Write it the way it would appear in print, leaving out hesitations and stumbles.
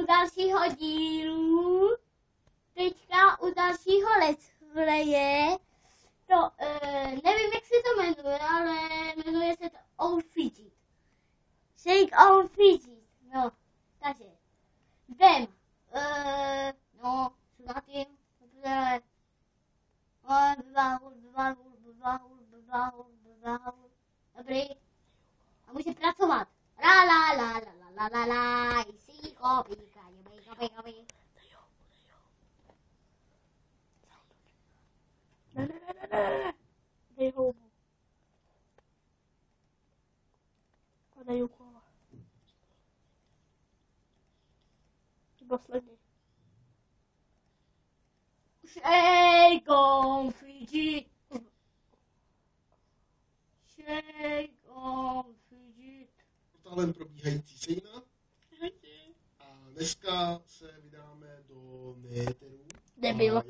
dalšího dílu. Teďka u dalšího let's playe. To, nevím, jak se to jmenuje, ale jmenuje se to Outfitted. Shake Outfitted. No, takže. Jdem. No, co na tím? Dobrý. A může pracovat. La la la la la la la la. Jsi kopíka, kopí. Ne. Dej houbu. A dej úkola. Poslední. Shake on Fidget. Shake on Fidget. Portálem probíhající Sejna. A dneska se vydáme do Néteru. Nebylo.